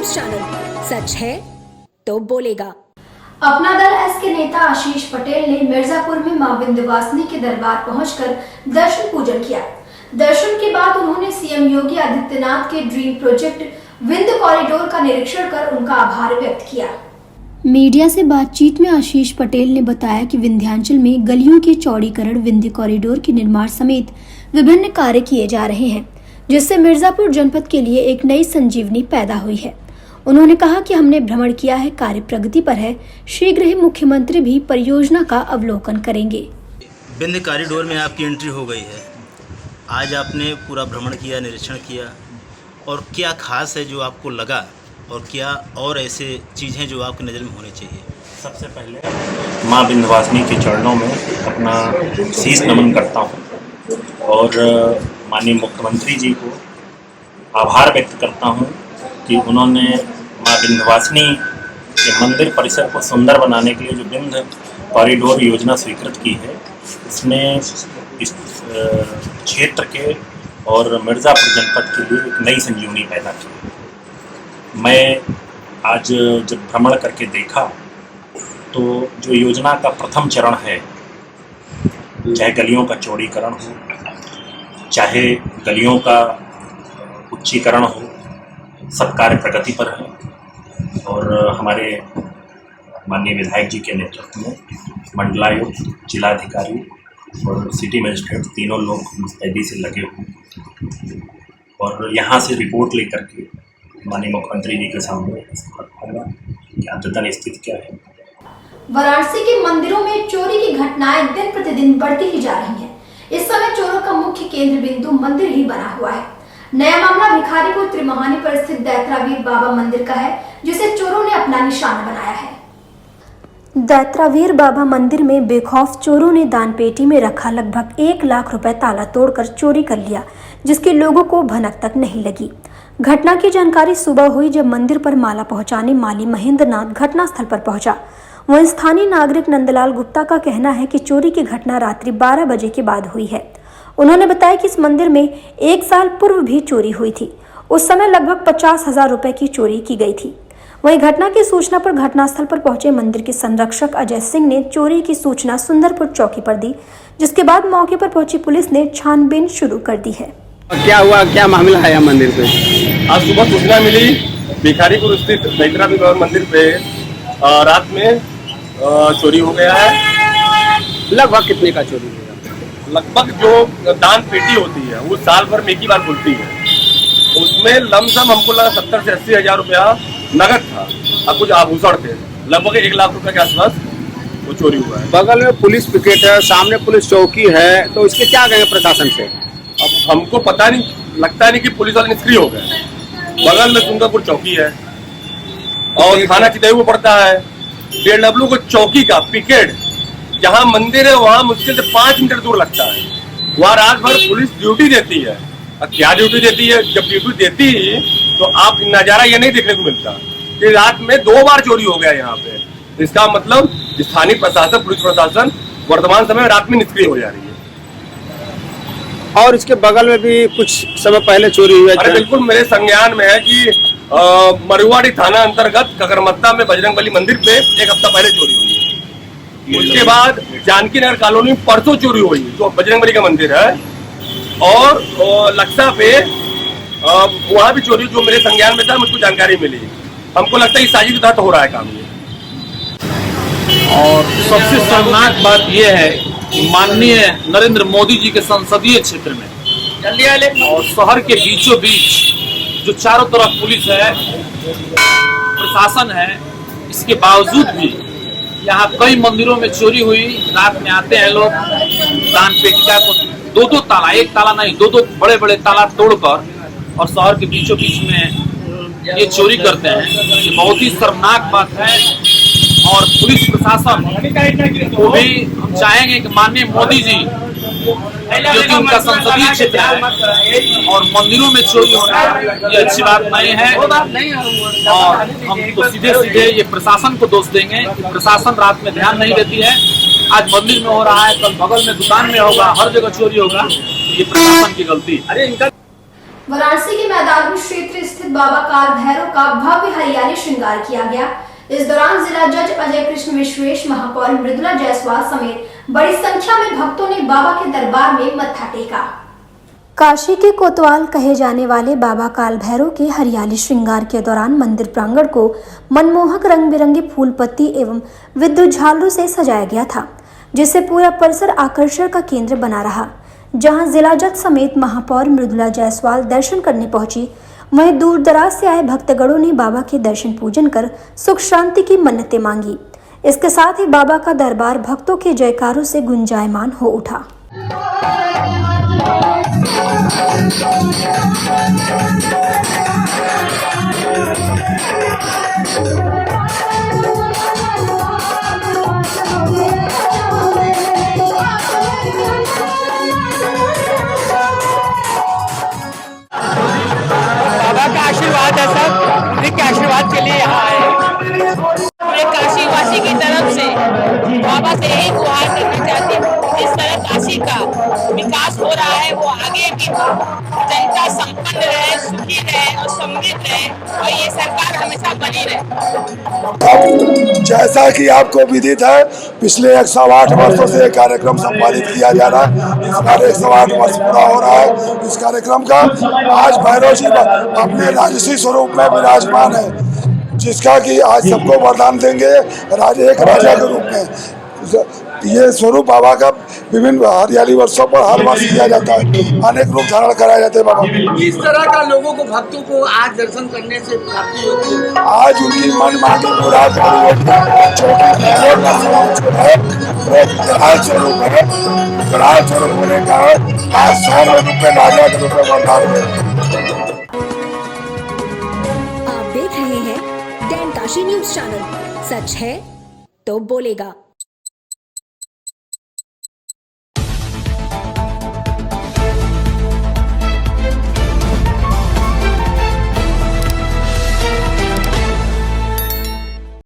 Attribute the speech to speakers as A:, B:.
A: News channel, सच है तो बोलेगा।
B: अपना दल एस के नेता आशीष पटेल ने मिर्जापुर में मां विंध्यवासिनी के दरबार पहुंचकर दर्शन पूजन किया। दर्शन के बाद उन्होंने सीएम योगी आदित्यनाथ के ड्रीम प्रोजेक्ट विंध्य कॉरिडोर का निरीक्षण कर उनका आभार व्यक्त किया। मीडिया से बातचीत में आशीष पटेल ने बताया कि विंध्याचल में गलियों के चौड़ीकरण, विंध्य कॉरिडोर के निर्माण समेत विभिन्न कार्य किए जा रहे हैं, जिससे मिर्जापुर जनपद के लिए एक नई संजीवनी पैदा हुई है। उन्होंने कहा कि हमने भ्रमण किया है, कार्य प्रगति पर है, शीघ्र ही मुख्यमंत्री भी परियोजना का अवलोकन करेंगे।
C: विंध्य कॉरिडोर में आपकी एंट्री हो गई है। आज आपने पूरा भ्रमण किया, निरीक्षण किया, और क्या खास है जो आपको लगा और क्या और ऐसे चीज़ें जो आपकी नज़र में होनी चाहिए?
D: सबसे पहले माँ विंध्यवासिनी के चरणों में अपना शीश नमन करता हूँ और माननीय मुख्यमंत्री जी को आभार व्यक्त करता हूँ कि उन्होंने माँ विंध्यवासिनी के मंदिर परिसर को सुंदर बनाने के लिए जो विंध्य कॉरिडोर योजना स्वीकृत की है, इसमें इस क्षेत्र के और मिर्ज़ापुर जनपद के लिए एक नई संजीवनी पैदा की। मैं आज जब भ्रमण करके देखा तो जो योजना का प्रथम चरण है, चाहे गलियों का चौड़ीकरण हो, चाहे गलियों का उच्चीकरण हो, सब कार्य प्रगति पर है। और हमारे माननीय विधायक जी के नेतृत्व में मंडलायुक्त, जिलाधिकारी और सिटी मजिस्ट्रेट तीनों लोग मुस्तैदी से लगे हुए, और यहाँ से रिपोर्ट लेकर के माननीय मुख्यमंत्री जी के सामने रखूंगा कि अद्यतन स्थिति क्या है।
B: वाराणसी के मंदिरों में चोरी की घटनाएं दिन प्रतिदिन बढ़ती ही जा रही हैं। इस समय चोरों का मुख्य केंद्र बिंदु मंदिर ही बना हुआ है। नया मामला भिखारीपुर त्रिमोहानी पर स्थित दैत्रावीर बाबा मंदिर का है, जिसे चोरों ने अपना निशाना बनाया है। दैत्रावीर बाबा मंदिर में बेखौफ चोरों ने दान पेटी में रखा लगभग 1 लाख रुपए ताला तोड़कर चोरी कर लिया, जिसके लोगों को भनक तक नहीं लगी। घटना की जानकारी सुबह हुई जब मंदिर पर माला पहुंचाने माली महेंद्र नाथ घटनास्थल पर पहुंचा। वहीं स्थानीय नागरिक नंदलाल गुप्ता का कहना है कि चोरी की घटना रात्रि 12 बजे के बाद हुई है। उन्होंने बताया कि इस मंदिर में 1 साल पूर्व भी चोरी हुई थी। उस समय लगभग 50,000 रुपए की चोरी की गई थी। वहीं घटना की सूचना पर घटनास्थल पर पहुंचे मंदिर के संरक्षक अजय सिंह ने चोरी की सूचना सुंदरपुर चौकी पर दी, जिसके बाद मौके पर पहुंची पुलिस ने छानबीन शुरू कर दी है।
E: क्या हुआ, क्या मामला है यहाँ मंदिर पे?
F: आज सुबह सूचना मिली भिखारीपुर स्थित दैत्रावीर बाबा मंदिर पे रात में चोरी हो गया है।
E: लगभग कितने का चोरी हुआ?
F: लगभग जो दान पेटी होती है वो साल भर में एक ही बार खुलती है, उसमें लमसम हमको लगा 70 से 80 हजार रुपया नगद था और कुछ आभूषण थे। लगभग 1 लाख रुपए के आसपास वो चोरी हुआ है।
E: बगल में पुलिस पिकेट है, सामने पुलिस चौकी है, तो इसके क्या कहेंगे प्रशासन से?
F: अब हमको पता नहीं, लगता नहीं कि पुलिस वाले निष्क्रिय हो गए। बगल में सुंदरपुर चौकी है और थाना चितई पड़ता है। DLW को चौकी का पिकेट जहाँ मंदिर है वहाँ मुश्किल से 5 मीटर दूर लगता है। वहाँ रात भर पुलिस ड्यूटी देती है। अब क्या ड्यूटी देती है? जब ड्यूटी देती तो आप नजारा ये नहीं देखने को मिलता कि रात में 2 बार चोरी हो गया यहाँ पे। इसका मतलब स्थानीय प्रशासन, पुलिस प्रशासन वर्तमान समय रात में निष्क्रिय हो जा रही है।
E: और इसके बगल में भी कुछ समय पहले चोरी हुई है।
F: अरे बिल्कुल मेरे संज्ञान में है कि मरुआड़ी थाना अंतर्गत ककरमत्ता में बजरंगबली मंदिर पे 1 हफ्ता पहले चोरी हुई है। उसके बाद जानकी नगर कॉलोनी में परसों चोरी हुई जो बजरंगबली का मंदिर है, और लक्सा पे वहाँ भी चोरी जो मेरे संज्ञान में था, मुझको जानकारी मिली। हमको लगता है कि साजिश के तहत हो रहा है काम ये।
G: और सबसे शर्मनाक बात यह है कि माननीय नरेंद्र मोदी जी के संसदीय क्षेत्र में और शहर के बीचों बीच जो चारों तरफ पुलिस है, प्रशासन है, इसके बावजूद भी यहाँ कई मंदिरों में चोरी हुई। रात में आते हैं लोग, दान पेटिका को 2-2 ताला, 1 ताला नहीं 2-2 बड़े-बड़े ताला तोड़कर और शहर के बीचों बीच में ये चोरी करते हैं। ये बहुत ही शर्मनाक बात है। और पुलिस प्रशासन को भी हम चाहेंगे कि माननीय मोदी जी, क्योंकि उनका संसदीय क्षेत्र है और मंदिरों में चोरी होना ये अच्छी बात नहीं है। और हम तो सीधे सीधे ये प्रशासन को दोष देंगे कि प्रशासन रात में ध्यान नहीं देती है। आज मंदिर में हो रहा है, कल बगल में दुकान में होगा, हर जगह चोरी होगा, ये प्रशासन की गलती है।
B: वाराणसी के मैदानी क्षेत्र स्थित बाबा काल भैरव का भव्य हरियाली श्रृंगार किया गया। इस दौरान जिला जज अजय कृष्ण विश्वेश, महापौर मृदुला जायसवाल समेत बड़ी संख्या में भक्तों ने बाबा के दरबार में मत्था टेका। काशी के कोतवाल कहे जाने वाले बाबा काल भैरव के हरियाली श्रृंगार के दौरान मंदिर प्रांगण को मनमोहक रंग बिरंगी फूल पत्ती एवं विद्युत झालरों से सजाया गया था, जिससे पूरा परिसर आकर्षण का केंद्र बना रहा। जहां जिला जज समेत महापौर मृदुला जायसवाल दर्शन करने पहुंची, वहीं दूर दराज से आए भक्तगणों ने बाबा के दर्शन पूजन कर सुख शांति की मन्नतें मांगी। इसके साथ ही बाबा का दरबार भक्तों के जयकारों से गुंजायमान हो उठा।
H: बाबा का आशीर्वाद है, सब के आशीर्वाद के लिए यहाँ आए। पूरे काशीवासी की तरफ से बाबा से यही गुहार करना चाहते हैं, जिस तरह काशी का विकास हो रहा है वो आगे भी जनता संपन्न रहे, सुखी रहे और समृद्ध रहे और ये सरकार हमेशा बनी रहे।
I: जैसा कि आपको विदित है, पिछले 108 वर्षों से एक कार्यक्रम संपादित किया जा रहा है। इस बार 108 वर्ष पूरा हो रहा है इस कार्यक्रम का। आज भैरव जी अपने राजसी स्वरूप में विराजमान है, जिसका कि आज सबको वरदान देंगे एक राजा के रूप में। ये स्वरूप बाबा का विभिन्न हरियाली वर्षों पर हर वर्ष किया जाता है, अनेक रूप धारण कराए जाते हैं बाबा।
H: किस तरह का लोगों को, भक्तों को आज दर्शन करने से प्राप्ति होती है?
I: आज उनकी मन मांगी पूरा स्वरूप होने का आज 100 रूप में राजा के रूप में वरदान है।
A: आप देख रहे हैं डैन काशी न्यूज चैनल। सच है तो बोलेगा।